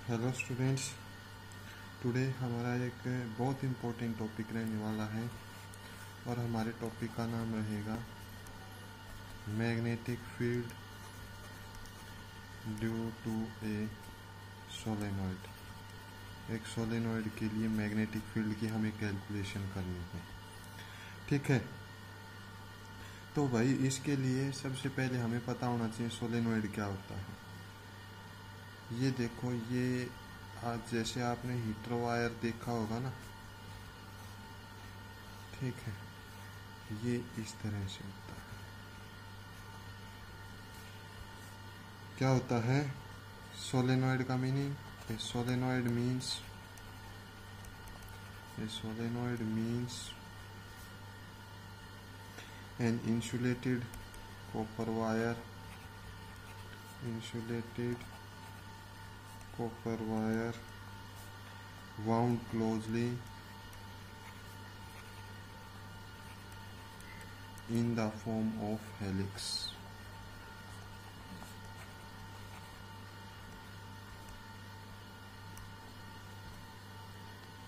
Hello students, today हमारा एक बहुत इम्पोर्टेंट टॉपिक रहने वाला है और हमारे टॉपिक का नाम रहेगा magnetic field due to a solenoid. एक सोलेनॉइड के लिए मैग्नेटिक फील्ड की हमें कैलकुलेशन करनी है। ठीक है, तो भाई इसके लिए सबसे पहले हमें पता होना चाहिए सोलेनॉइड क्या होता है। ये देखो, ये आज जैसे आपने हीटर वायर देखा होगा ना, ठीक है, ये इस तरह से होता है। क्या होता है सोलेनॉइड का meaning? A solenoid means an insulated copper wire wound closely in the form of helix.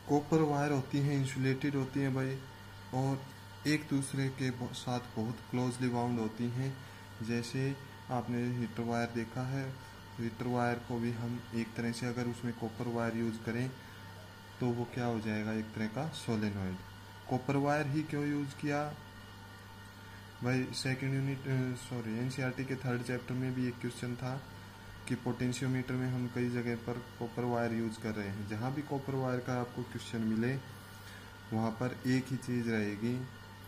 Copper wire होती हैं, इंसुलेटेड होती हैं भाई, और एक दूसरे के साथ बहुत क्लोजली बाउंड होती हैं। जैसे आपने हीटर वायर देखा है, हीटर वायर को भी हम एक तरह से अगर उसमें कॉपर वायर यूज करें तो वो क्या हो जाएगा, एक तरह का सोलेनॉइड। कॉपर वायर ही क्यों यूज किया भाई? सेकंड यूनिट एनसीईआरटी के थर्ड चैप्टर में भी एक क्वेश्चन था कि पोटेंशियोमीटर में हम कई जगह पर कॉपर वायर यूज कर रहे हैं। जहाँ भी कॉपर वायर का आपको क्वेश्चन मिले वहाँ पर एक ही चीज़ रहेगी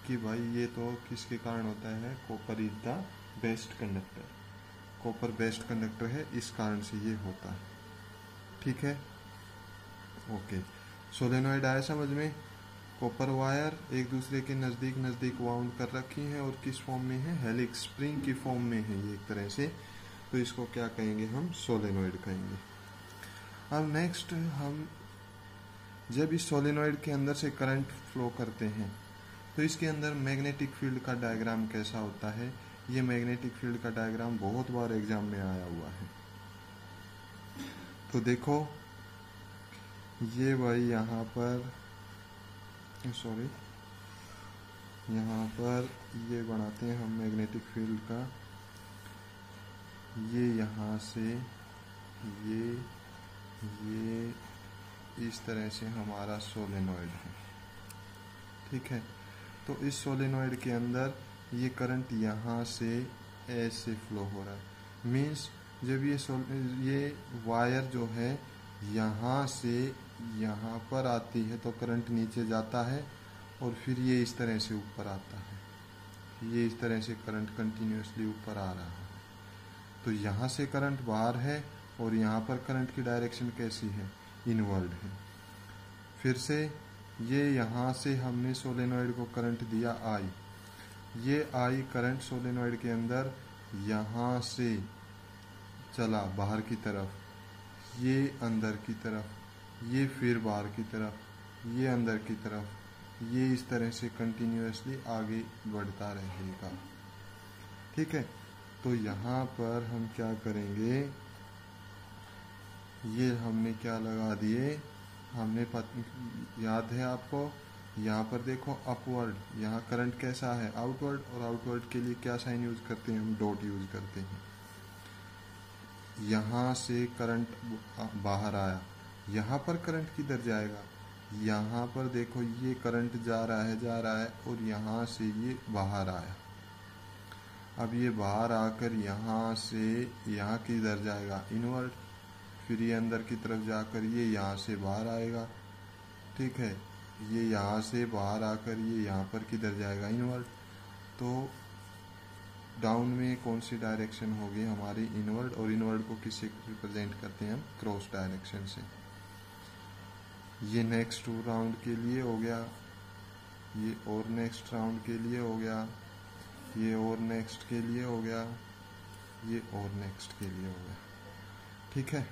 कि भाई ये तो किसके कारण होता है, copper is the best conductor, copper best conductor है, इस कारण से ये होता है। ठीक है, ओके। सोलेनॉइड आया समझ में? कॉपर वायर एक दूसरे के नज़दीक वाउंड कर रखी हैं और किस फॉर्म में है, हेलिक्स, स्प्रिंग की फॉर्म में है ये एक तरह से। तो इसको क्या कहेंगे हम, सोलेनॉइड कहेंगे। अब नेक्स्ट, हम जब इस सोलेनॉइड के अंदर से करंट फ्लो करते हैं तो इसके अंदर मैग्नेटिक फील्ड का डायग्राम कैसा होता है। ये मैग्नेटिक फील्ड का डायग्राम बहुत बार एग्जाम में आया हुआ है। तो देखो, ये भाई यहाँ पर यहाँ पर ये बनाते हैं हम मैग्नेटिक फील्ड का। ये यहाँ से ये इस तरह से हमारा सोलेनॉइड है। ठीक है, तो इस सोलेनॉइड के अंदर ये करंट यहाँ से ऐसे फ्लो हो रहा है। मीन्स जब ये वायर जो है यहाँ से यहाँ पर आती है तो करंट नीचे जाता है और फिर ये इस तरह से ऊपर आता है। ये इस तरह से करंट कंटिन्यूसली ऊपर आ रहा है। तो यहाँ से करंट बाहर है और यहाँ पर करंट की डायरेक्शन कैसी है, इनवर्ड है। फिर से ये यहाँ से हमने सोलेनॉइड को करंट दिया आई, ये आई करंट सोलेनॉइड के अंदर यहाँ से चला बाहर की तरफ, ये अंदर की तरफ, ये फिर बाहर की तरफ, ये अंदर की तरफ, ये इस तरह से कंटिन्यूसली आगे बढ़ता रहेगा। ठीक है, तो यहाँ पर हम क्या करेंगे, ये हमने क्या लगा दिए, हमने याद है आपको, यहाँ पर देखो अपवर्ड, यहाँ करंट कैसा है, आउटवर्ड, और आउटवर्ड के लिए क्या साइन यूज करते हैं हम, डॉट यूज करते हैं। यहाँ से करंट बाहर आया, यहाँ पर करंट किधर जाएगा, यहाँ पर देखो ये करंट जा रहा है और यहाँ से ये बाहर आया। अब ये बाहर आकर यहाँ से यहाँ किधर जाएगा, इनवर्ड, फिर ये अंदर की तरफ जाकर ये यहाँ से बाहर आएगा। ठीक है, ये यहाँ से बाहर आकर ये यहाँ पर किधर जाएगा, इनवर्ड। तो डाउन में कौन सी डायरेक्शन होगी हमारी, इनवर्ड, और इनवर्ड को किससे रिप्रेजेंट करते हैं हम, क्रॉस डायरेक्शन से। ये नेक्स्ट राउंड के लिए हो गया, ये और नेक्स्ट राउंड के लिए हो गया, ये और नेक्स्ट के लिए हो गया, ये और नेक्स्ट के लिए हो गया। ठीक है,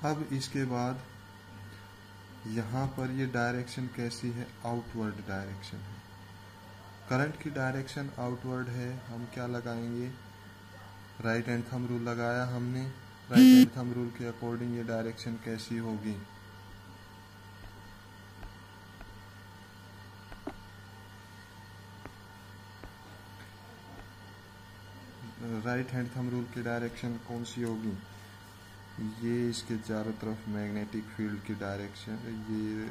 अब इसके बाद यहाँ पर ये डायरेक्शन कैसी है, आउटवर्ड डायरेक्शन है। करंट की डायरेक्शन आउटवर्ड है, हम क्या लगाएंगे, राइट हैंड थंब रूल लगाया हमने, राइट हैंड थंब रूल के अकॉर्डिंग ये डायरेक्शन कैसी होगी? राइट हैंड थंब रूल की डायरेक्शन कौन सी होगी? ये इसके चारों तरफ मैग्नेटिक फील्ड की डायरेक्शन ये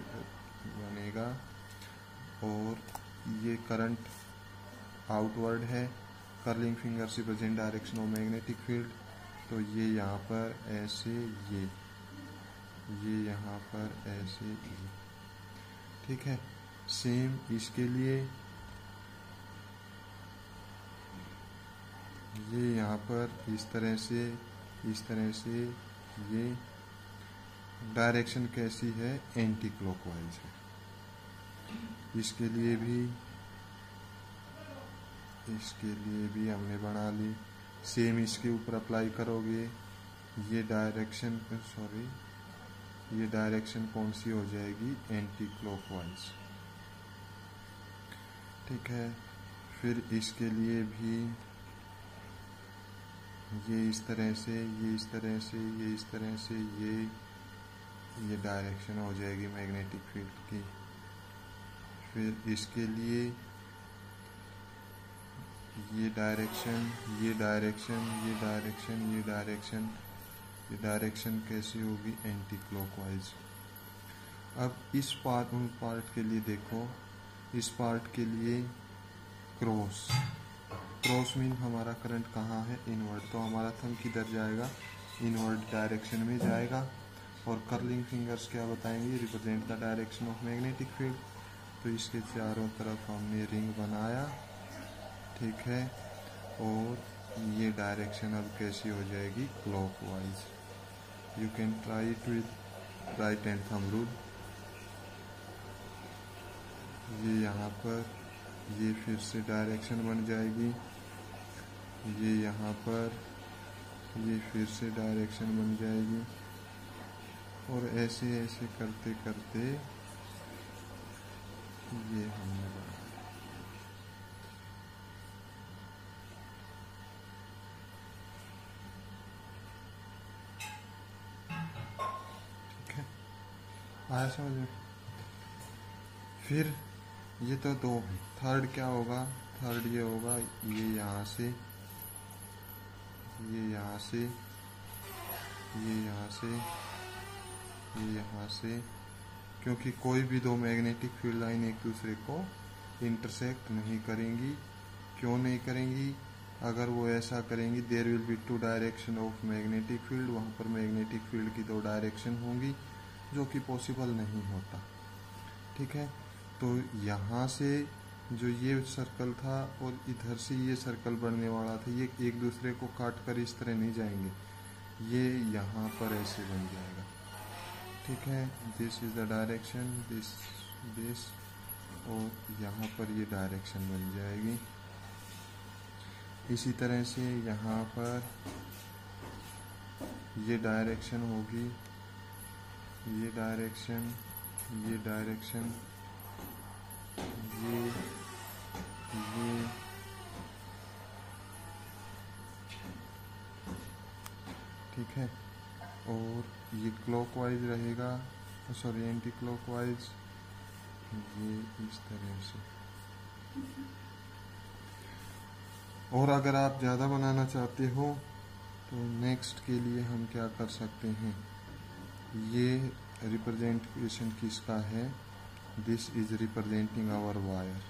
बनेगा और ये करंट आउटवर्ड है, कर्लिंग फिंगर से present direction of magnetic field. तो ये यहाँ पर ऐसे ये यहाँ पर ऐसे ये, ठीक है। सेम इसके लिए ये यहाँ पर इस तरह से ये डायरेक्शन कैसी है? एंटी क्लॉकवाइज है। इसके लिए भी हमने बना ली। सेम इसके ऊपर अप्लाई करोगे, ये डायरेक्शन कौन सी हो जाएगी? एंटी क्लॉकवाइज, ठीक है। फिर इसके लिए भी ये इस तरह से ये डायरेक्शन हो जाएगी मैग्नेटिक फील्ड की। फिर इसके लिए ये डायरेक्शन कैसी होगी? Anti clockwise. अब इस पार्ट के लिए देखो, इस पार्ट के लिए क्रॉस मीन हमारा करंट कहाँ है? इनवर्ड। तो हमारा थंब किधर जाएगा? इनवर्ड डायरेक्शन में जाएगा। और कर्लिंग फिंगर्स क्या बताएंगे? Represent the direction of magnetic field. तो इसके चारों तरफ हमने रिंग बनाया, ठीक है। और ये डायरेक्शन अब कैसी हो जाएगी? Clockwise. You can try it with right hand thumb rule. ये यहाँ पर ये फिर से डायरेक्शन बन जाएगी, ये यहाँ पर ये फिर से डायरेक्शन बन जाएगी। और ऐसे करते करते ये हमने बनाया, ठीक है। आया समझ में? फिर ये तो दो। थर्ड क्या होगा? थर्ड ये होगा, ये यहाँ से ये यहाँ से, क्योंकि कोई भी दो मैग्नेटिक फील्ड लाइन एक दूसरे को इंटरसेक्ट नहीं करेंगी। क्यों नहीं करेंगी? अगर वो ऐसा करेंगी, there will be two direction of magnetic field, वहाँ पर मैग्नेटिक फील्ड की दो डायरेक्शन होंगी, जो कि पॉसिबल नहीं होता, ठीक है। तो यहाँ से जो ये सर्कल था और इधर से ये सर्कल बनने वाला था, ये एक दूसरे को काट कर इस तरह नहीं जाएंगे, ये यहाँ पर ऐसे बन जाएगा, ठीक है। This is the direction, this और यहाँ पर ये डायरेक्शन बन जाएगी। इसी तरह से यहाँ पर ये डायरेक्शन होगी, ये डायरेक्शन, ये ठीक है। और ये क्लॉकवाइज रहेगा, सॉरी एंटी क्लॉकवाइज, ये इस तरह से। और अगर आप ज़्यादा बनाना चाहते हो तो नेक्स्ट के लिए हम क्या कर सकते हैं, ये रिप्रेजेंटेशन किसका है? This is representing our wire,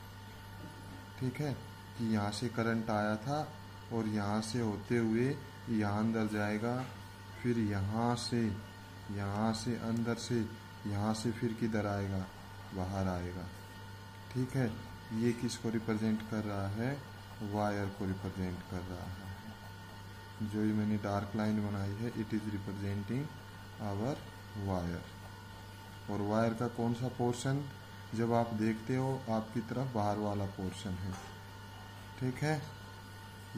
ठीक है। कि यहाँ से करंट आया था और यहाँ से होते हुए यहाँ अंदर जाएगा, फिर यहाँ से अंदर से, यहाँ से फिर किधर आएगा? बाहर आएगा, ठीक है। ये किसको रिप्रेजेंट कर रहा है? वायर को रिप्रेजेंट कर रहा है। जो ये मैंने डार्क लाइन बनाई है, it is representing our wire. और वायर का कौन सा पोर्शन जब आप देखते हो आपकी तरफ बाहर वाला पोर्शन है, ठीक है।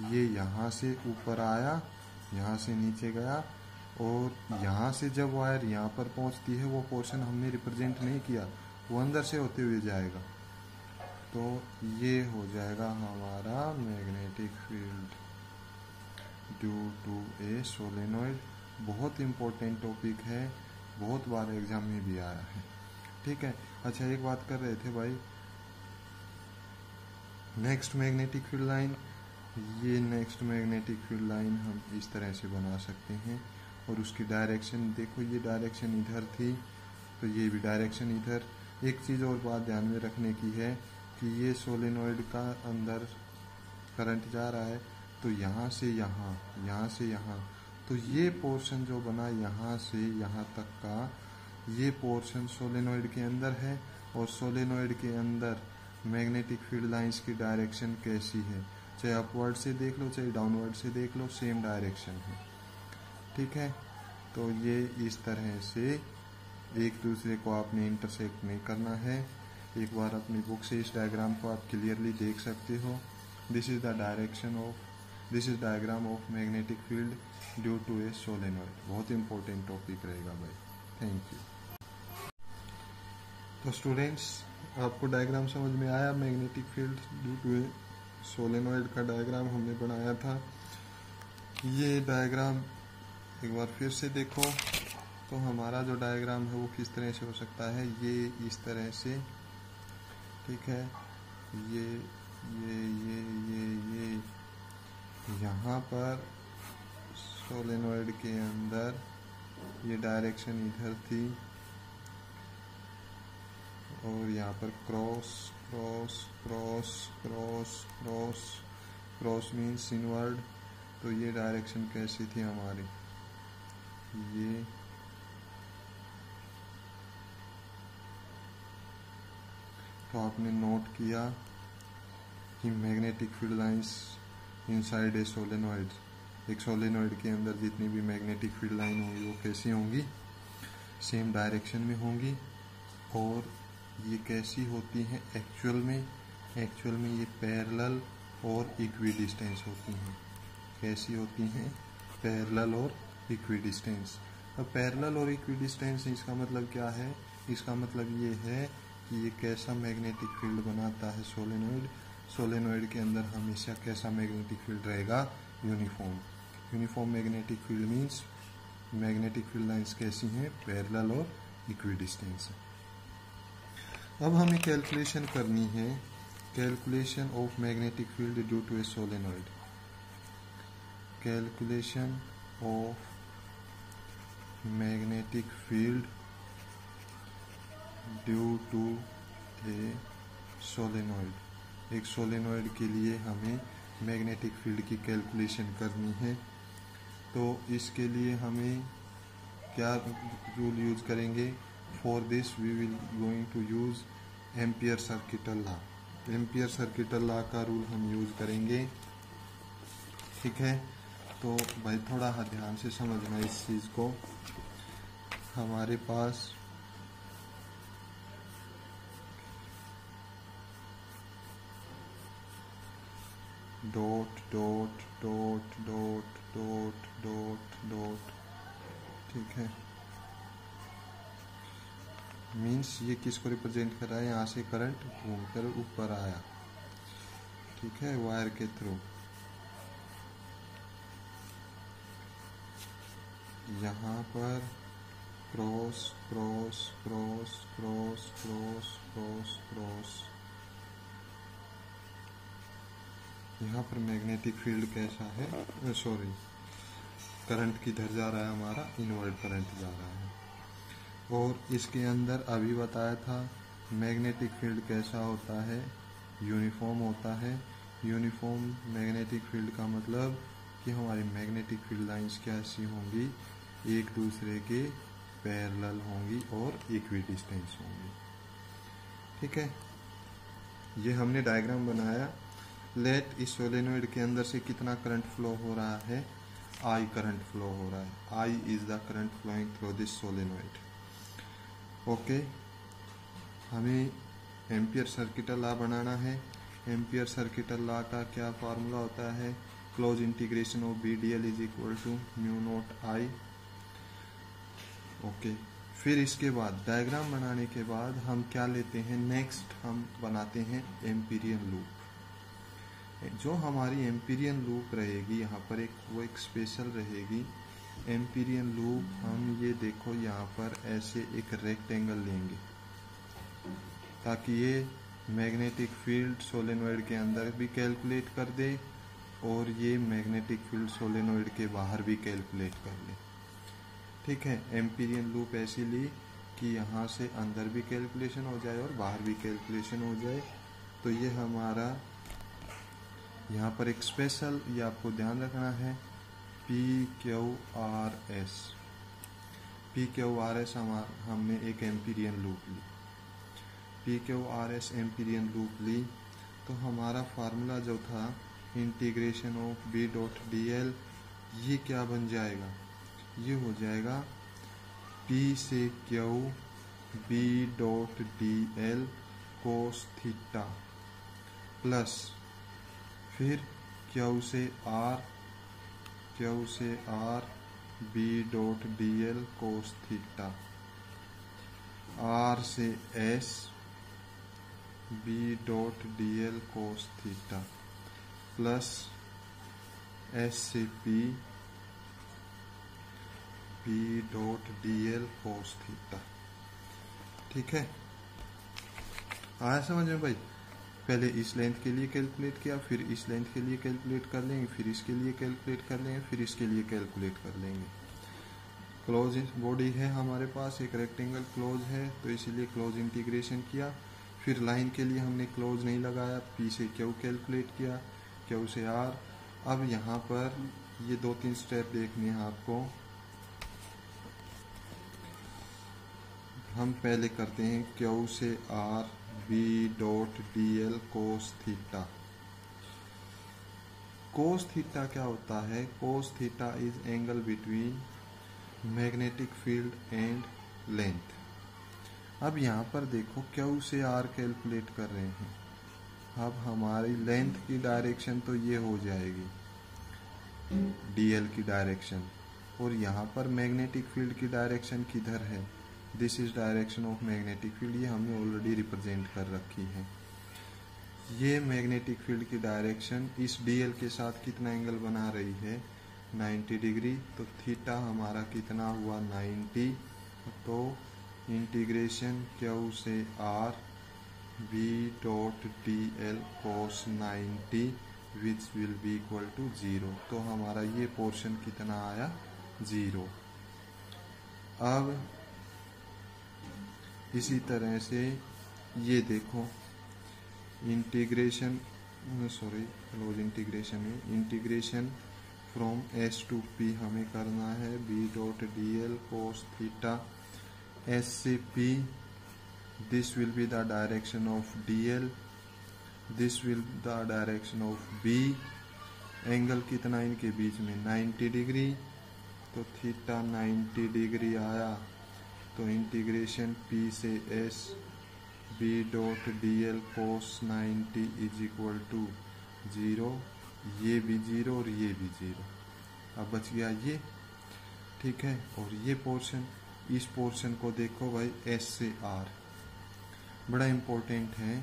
ये यहाँ से ऊपर आया, यहाँ से नीचे गया, और यहाँ से जब वायर यहाँ पर पहुँचती है, वो पोर्शन हमने रिप्रेजेंट नहीं किया, वो अंदर से होते हुए जाएगा। तो ये हो जाएगा हमारा magnetic field due to a solenoid बहुत इम्पोर्टेंट टॉपिक है, बहुत बार एग्जाम में भी आया है। ठीक है। अच्छा, एक बात कर रहे थे भाई, नेक्स्ट मैग्नेटिक फील्ड लाइन। ये नेक्स्ट मैग्नेटिक फील्ड लाइन हम इस तरह से बना सकते हैं, और उसकी डायरेक्शन देखो, ये डायरेक्शन इधर थी तो ये भी डायरेक्शन इधर। एक चीज़ और बात ध्यान में रखने की है कि ये सोलेनोइड का अंदर करंट जा रहा है, तो यहाँ से यहाँ, यहाँ से यहाँ, तो ये पोर्शन जो बना यहाँ से यहाँ तक का, ये पोर्शन सोलेनोइड के अंदर है। और सोलेनोइड के अंदर मैग्नेटिक फील्ड लाइंस की डायरेक्शन कैसी है, चाहे अपवर्ड से देख लो चाहे डाउनवर्ड से देख लो, सेम डायरेक्शन है। ठीक है। तो ये इस तरह से एक दूसरे को आपने इंटरसेक्ट नहीं करना है। एक बार अपनी बुक से इस डायग्राम को आप क्लियरली देख सकते हो। This is the diagram of magnetic field due to a solenoid. बहुत इंपॉर्टेंट टॉपिक रहेगा भाई। Thank you. तो स्टूडेंट्स, आपको डायग्राम समझ में आया? Magnetic field due to a solenoid का डायग्राम हमने बनाया था। ये डायग्राम एक बार फिर से देखो, तो हमारा जो डायग्राम है वो किस तरह से हो सकता है। ये इस तरह से, ठीक है, ये यहाँ पर सोलेनोइड के अंदर ये डायरेक्शन इधर थी, और यहाँ पर cross cross cross cross cross cross means inward. तो ये डायरेक्शन कैसी थी हमारी, ये तो आपने नोट किया कि magnetic field lines inside a solenoid, एक सोलेनोइड के अंदर जितनी भी मैग्नेटिक फील्ड लाइन होंगी वो कैसी होंगी, सेम डायरेक्शन में होंगी। और ये कैसी होती हैं एक्चुअल में ये पैरेलल और इक्विडिस्टेंस होती हैं। कैसी होती हैं? पैरेलल और इक्विडिस्टेंस। अब पैरेलल और इक्विडिस्टेंस, इसका मतलब क्या है? इसका मतलब ये है कि ये कैसा मैग्नेटिक फील्ड बनाता है सोलेनोइड। सोलेनोइड के अंदर हमेशा कैसा मैग्नेटिक फील्ड रहेगा? Uniform magnetic field means magnetic field lines कैसी हैं? पैरेलल और इक्विडिस्टेंस। अब हमें कैलकुलेशन करनी है, calculation of magnetic field due to a solenoid. Calculation of magnetic field due to a solenoid. एक सोलेनोइड के लिए हमें मैग्नेटिक फील्ड की कैलकुलेशन करनी है। तो इसके लिए हमें क्या रूल यूज करेंगे? For this we will going to use ampere circuital law. Ampere circuital law का रूल हम यूज करेंगे। ठीक है। तो भाई थोड़ा ध्यान से समझना इस चीज को। हमारे पास dot dot dot dot dot dot dot, ठीक है, मीन्स ये किसको रिप्रेजेंट कर रहा है? यहाँ से करंट घूमकर ऊपर आया, ठीक है, वायर के थ्रू। यहाँ पर cross cross cross cross cross cross cross. यहाँ पर मैग्नेटिक फील्ड कैसा है? सॉरी, करंट किधर जा रहा है? हमारा इनवर्ड करंट जा रहा है। और इसके अंदर अभी बताया था मैग्नेटिक फील्ड कैसा होता है? यूनिफॉर्म होता है। यूनिफॉर्म मैग्नेटिक फील्ड का मतलब कि हमारी मैग्नेटिक फील्ड लाइंस कैसी होंगी? एक दूसरे के पैरेलल होंगी और इक्विडिस्टेंस होंगी। ठीक है, ये हमने डायग्राम बनाया। लेट इस सोलेनोइड के अंदर से कितना करंट फ्लो हो रहा है? आई करंट फ्लो हो रहा है। I is the current flowing through this solenoid. Okay, हमें एम्पियर सर्किटल लॉ बनाना है। एम्पियर सर्किटल लॉ का क्या फार्मूला होता है? Close integration of B D L is equal to mu naught I. Okay, फिर इसके बाद डायग्राम बनाने के बाद हम क्या लेते हैं? नेक्स्ट हम बनाते हैं एम्पीरियन लूप। जो हमारी एम्पीरियन लूप रहेगी यहाँ पर एक स्पेशल रहेगी एम्पीरियन लूप हम ये देखो यहाँ पर ऐसे एक रेक्टेंगल लेंगे ताकि ये मैग्नेटिक फील्ड सोलेनोइड के अंदर भी कैलकुलेट कर दे और ये मैग्नेटिक फील्ड सोलेनोइड के बाहर भी कैलकुलेट कर ले। ठीक है, एम्पीरियन लूप ऐसी ली कि यहाँ से अंदर भी कैलकुलेशन हो जाए और बाहर भी कैलकुलेशन हो जाए। तो ये हमारा यहाँ पर एक स्पेशल ये आपको ध्यान रखना है PQRS। PQRS हमने एक एम्पीरियन लूप ली, PQRS एम्पीरियन लूप ली। तो हमारा फार्मूला जो था integration of B dot DL, ये क्या बन जाएगा, ये हो जाएगा P से Q B dot DL cos theta plus फिर Q से R B dot DL cos theta, R से S B dot DL cos theta plus S से P dot DL cos theta. ठीक है, आया समझ में भाई? पहले इस लेंथ के लिए कैलकुलेट किया, फिर इस लेंथ के लिए कैलकुलेट कर लेंगे, फिर इसके लिए कैलकुलेट कर लेंगे, फिर इसके लिए कैलकुलेट कर लेंगे। क्लोज बॉडी है हमारे पास, एक रेक्टेंगल क्लोज है तो इसीलिए क्लोज इंटीग्रेशन किया। फिर लाइन के लिए हमने क्लोज नहीं लगाया, P से Q कैलकुलेट किया, Q से R। अब यहाँ पर ये 2-3 स्टेप देखने हैं आपको। हम पहले करते हैं Q से R B dot DL cos theta. Cos theta क्या होता है? Cos theta is angle between magnetic field and length. अब यहाँ पर देखो Q से R कैलकुलेट कर रहे हैं। अब हमारी लेंथ की डायरेक्शन तो ये हो जाएगी DL की डायरेक्शन, और यहाँ पर मैग्नेटिक फील्ड की डायरेक्शन किधर है? This is direction of magnetic field, ये हमने ऑलरेडी रिप्रेजेंट कर रखी है। ये मैग्नेटिक फील्ड की डायरेक्शन इस DL के साथ कितना एंगल बना रही है? 90 डिग्री। तो थीटा हमारा कितना हुआ? 90। तो इंटीग्रेशन Q से R B dot DL cos 90 which will be equal to 0। तो हमारा ये पोर्शन कितना आया? 0। अब इसी तरह से ये देखो इंटीग्रेशन, क्लोज इंटीग्रेशन है, integration from S to P हमें करना है B dot DL cos theta S से P। This will be the direction of DL, this will the direction of B। Angle कितना इनके बीच में? 90 डिग्री। तो थीटा 90 डिग्री आया। तो इंटीग्रेशन P से S B dot DL cos 90 is equal to 0। ये भी 0 और ये भी 0। अब बच गया ये। ठीक है, और ये पोर्शन, इस पोर्शन को देखो भाई S से R, बड़ा इम्पोर्टेंट है।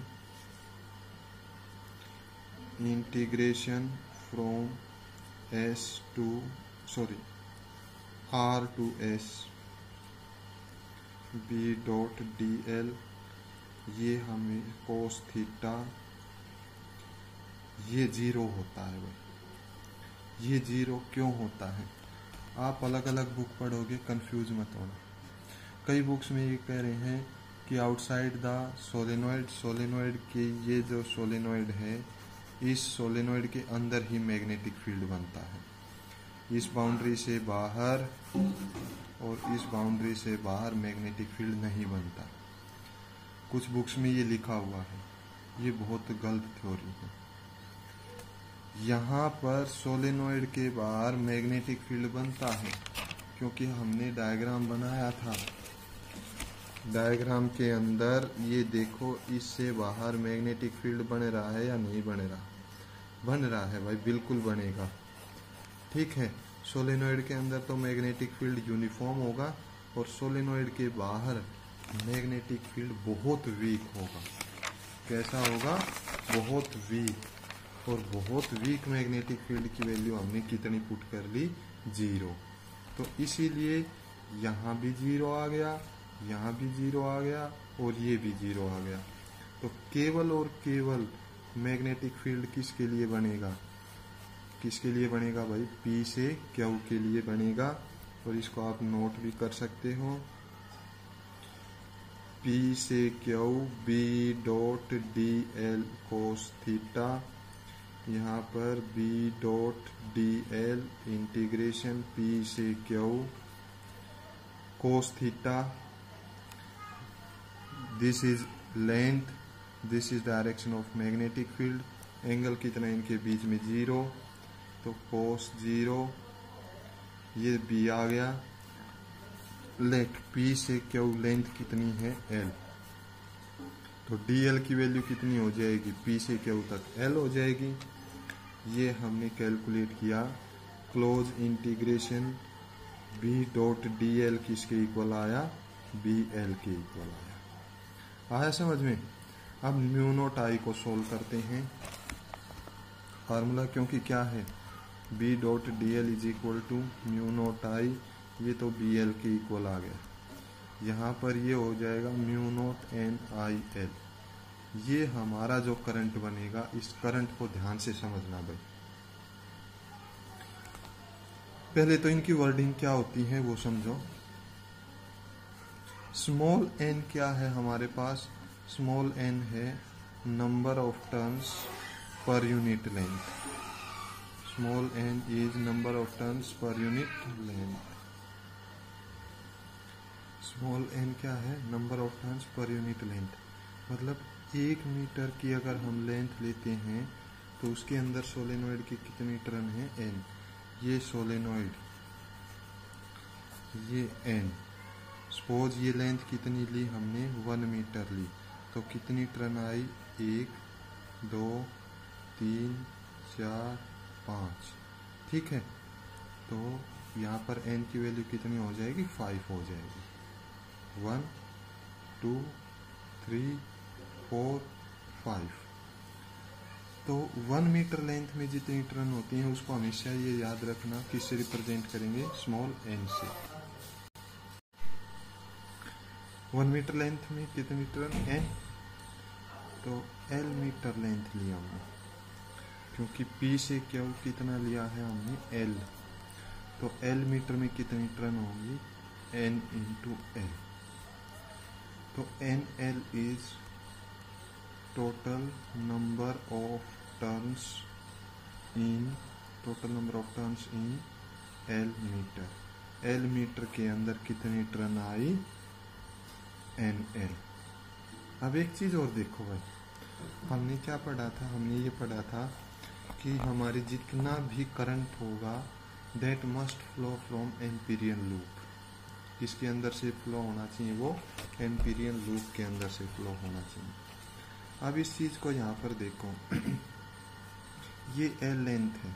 Integration from R to S B dot DL, ये हमें कोस थीटा, ये 0 होता है भाई। ये 0 क्यों होता है? आप अलग अलग बुक पढ़ोगे, कंफ्यूज मत होना। कई बुक्स में ये कह रहे हैं कि आउटसाइड द सोलेनोइड, सोलेनोइड के ये जो सोलेनोइड है, इस सोलेनोइड के अंदर ही मैग्नेटिक फील्ड बनता है। इस बाउंड्री से बाहर और इस बाउंड्री से बाहर मैग्नेटिक फील्ड नहीं बनता। कुछ बुक्स में ये लिखा हुआ है, ये बहुत गलत थ्योरी है। यहाँ पर सोलेनोइड के बाहर मैग्नेटिक फील्ड बनता है, क्योंकि हमने डायग्राम बनाया था। डायग्राम के अंदर ये देखो, इससे बाहर मैग्नेटिक फील्ड बन रहा है या नहीं बन रहा? बन रहा है भाई, बिल्कुल बनेगा। ठीक है, सोलेनोइड के अंदर तो मैग्नेटिक फील्ड यूनिफॉर्म होगा और सोलेनोइड के बाहर मैग्नेटिक फील्ड बहुत वीक होगा। कैसा होगा? बहुत वीक। और बहुत वीक मैग्नेटिक फील्ड की वैल्यू हमने कितनी पुट कर ली? 0। तो इसीलिए यहाँ भी 0 आ गया, यहाँ भी 0 आ गया और ये भी 0 आ गया। तो केवल और केवल मैग्नेटिक फील्ड किसके लिए बनेगा, किसके लिए बनेगा भाई, P से Q के लिए बनेगा। और इसको आप नोट भी कर सकते हो, P से Q B dot DL cos theta, यहाँ पर B dot DL integration P से Q cos theta. This is length, this is direction of magnetic field. Angle कितना है इनके बीच में, 0, तो कोस 0, ये B आ गया। लेट P से Q लेंथ कितनी है, L, तो DL की वैल्यू कितनी हो जाएगी, P से Q तक L हो जाएगी। ये हमने कैलकुलेट किया। Close integration B dot DL किसके इक्वल आया, BL के इक्वल आया समझ में। अब म्यू नॉट I को सोल्व करते हैं। फार्मूला क्योंकि क्या है, B dot DL is equal to mu naught I, ये तो BL के इक्वल आ गया। यहाँ पर ये हो जाएगा म्यू नॉट NIL। ये हमारा जो करंट बनेगा, इस करंट को ध्यान से समझना भाई। पहले तो इनकी वर्डिंग क्या होती है वो समझो। स्मॉल n क्या है हमारे पास, स्मॉल n है number of turns per unit length. Small n is number of turns per unit length. Small n क्या है, number of turns per unit length. मतलब 1 मीटर की अगर हम लेंथ लेते हैं तो उसके अंदर सोलेनोइड की कितनी टर्न है, n। ये सोलेनोइड, ये n। सपोज ये लेंथ कितनी ली हमने, 1 मीटर ली, तो कितनी टर्न आई, 1 2 3 4 5, ठीक है। तो यहाँ पर n की वैल्यू कितनी हो जाएगी, 5 हो जाएगी। 1 2 3 4 5। तो 1 मीटर लेंथ में जितनी टर्न होती हैं उसको हमेशा ये याद रखना किससे रिप्रेजेंट करेंगे, स्मॉल n से। 1 मीटर लेंथ में कितनी टर्न, n, तो L मीटर लेंथ लिया हमने, क्योंकि P से Q कितना लिया है हमने, L। तो L मीटर में कितनी टर्न होगी, n इंटू L। तो NL is total number of turns in, total number of turns in L metre. L metre के अंदर कितनी टर्न आई, NL। अब एक चीज और देखो भाई, हमने क्या पढ़ा था, हमने ये पढ़ा था कि हमारे जितना भी करंट होगा that must flow from Amperian loop. किसके अंदर से फ्लो होना चाहिए, वो एम्पीरियन लूप के अंदर से फ्लो होना चाहिए। अब इस चीज को यहाँ पर देखो, ये L लेंथ है,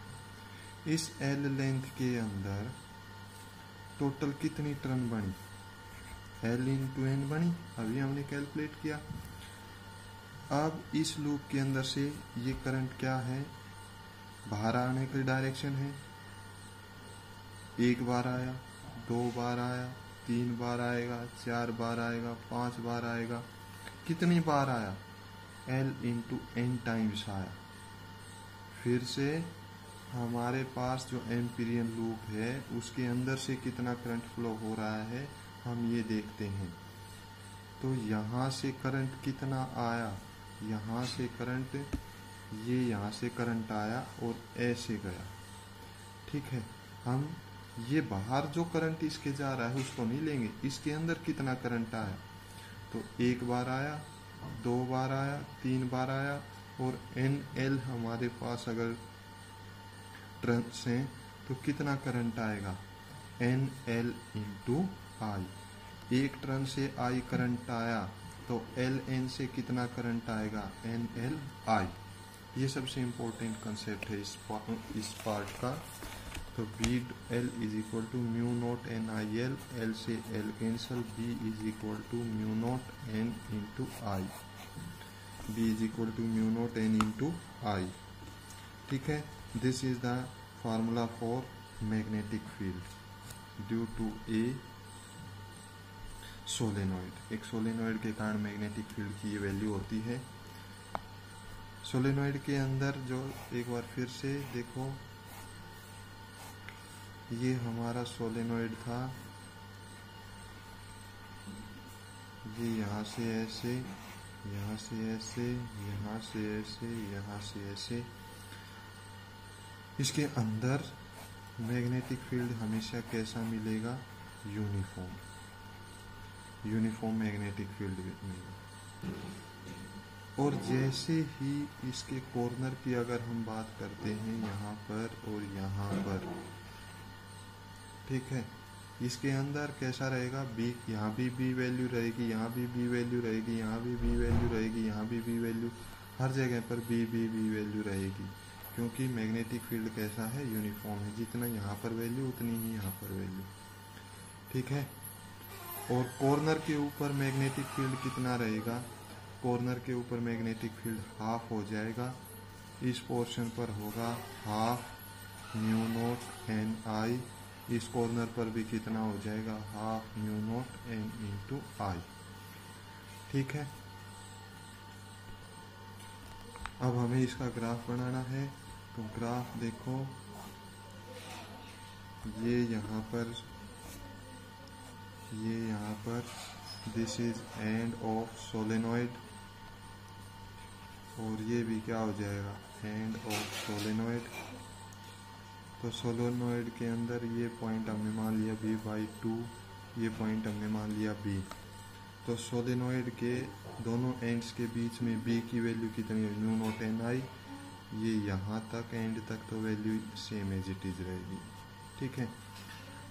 इस L लेंथ के अंदर टोटल कितनी टर्न बनी, L इंटू N बनी, अभी हमने कैलकुलेट किया। अब इस लूप के अंदर से ये करंट क्या है, बाहर आने की डायरेक्शन है। 1 बार आया, 2 बार आया, 3 बार आएगा, 4 बार आएगा, 5 बार आएगा। कितनी बार आया, L इंटू N टाइम्स आया। फिर से हमारे पास जो एम्पीरियन लूप है उसके अंदर से कितना करंट फ्लो हो रहा है हम ये देखते हैं। तो यहाँ से करंट कितना आया, यहाँ से करंट, ये यहाँ से करंट आया और ऐसे गया, ठीक है। हम ये बाहर जो करंट इसके जा रहा है उसको नहीं लेंगे, इसके अंदर कितना करंट आया, तो 1 बार आया, 2 बार आया, 3 बार आया। और NL हमारे पास अगर टर्न्स हैं तो कितना करंट आएगा, NL इंटू I। एक टर्न से I करंट आया तो LN से कितना करंट आएगा, NLI। ये सबसे इम्पोर्टेंट कंसेप्ट है इस पार्ट का। तो B L is equal to mu naught NIL, L से L cancel, B is equal to mu naught N into I, B is equal to mu naught N into I, ठीक है। This is the formula for magnetic field. Due to a solenoid. एक solenoid के कारण magnetic field की ये value होती है। Solenoid के अंदर जो एक बार फिर से देखो, ये हमारा सोलेनॉइड था, ये यहाँ से ऐसे, यहाँ से ऐसे, यहाँ से ऐसे, यहाँ से ऐसे। इसके अंदर मैग्नेटिक फील्ड हमेशा कैसा मिलेगा? यूनिफॉर्म मैग्नेटिक फील्ड मिलेगा। और जैसे ही इसके कॉर्नर की अगर हम बात करते हैं, यहाँ पर और यहाँ पर, ठीक है, इसके अंदर कैसा रहेगा? बी, यहाँ भी बी वैल्यू रहेगी, यहाँ भी बी वैल्यू रहेगी, यहाँ भी बी वैल्यू रहेगी, यहाँ भी बी वैल्यू, हर जगह पर बी वैल्यू रहेगी, क्योंकि मैग्नेटिक फील्ड कैसा है? यूनिफॉर्म है। जितना यहाँ पर वैल्यू उतनी ही यहाँ पर वैल्यू, ठीक है। और कॉर्नर के ऊपर मैग्नेटिक फील्ड कितना रहेगा? कॉर्नर के ऊपर मैग्नेटिक फील्ड हाफ हो जाएगा। इस पोर्शन पर होगा half mu naught N I. इस कॉर्नर पर भी कितना हो जाएगा? Half mu naught N into I, ठीक है। अब हमें इसका ग्राफ बनाना है, तो ग्राफ देखो, ये यहाँ पर this is end of solenoid, और ये भी क्या हो जाएगा? End of solenoid. तो सोलेनॉइड के अंदर ये पॉइंट हमने मान लिया b/2, ये पॉइंट हमने मान लिया b। तो सोलेनॉइड के दोनों एंड्स के बीच में b की वैल्यू कितनी है? Mu naught N I. ये यहाँ तक एंड तक तो value same as it is रहेगी, ठीक है।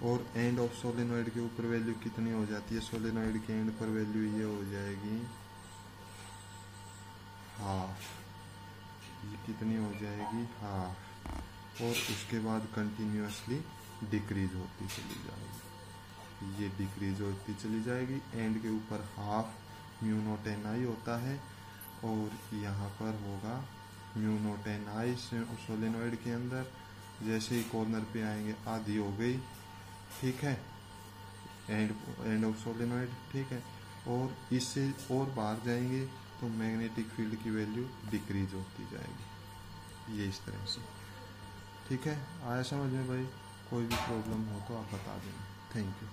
और एंड ऑफ सोलेनॉइड के ऊपर वैल्यू कितनी हो जाती है? सोलेनॉइड के एंड पर वैल्यू ये हो जाएगी हाफ। ये कितनी हो जाएगी? हाफ। और उसके बाद कंटिन्यूसली डिक्रीज होती चली जाएगी, ये डिक्रीज होती चली जाएगी। एंड के ऊपर हाफ म्यू नॉट एन आई होता है, और यहाँ पर होगा म्यू नॉट एन आई सोलेनॉइड के अंदर। जैसे ही कॉर्नर पे आएंगे आधी हो गई, ठीक है, एंड ऑफ सोलेनॉइड, ठीक है। और इससे और बाहर जाएंगे तो मैग्नेटिक फील्ड की वैल्यू डिक्रीज होती जाएगी, ये इस तरह से, ठीक है। आया समझ में भाई? कोई भी प्रॉब्लम हो तो आप बता देना। Thank you.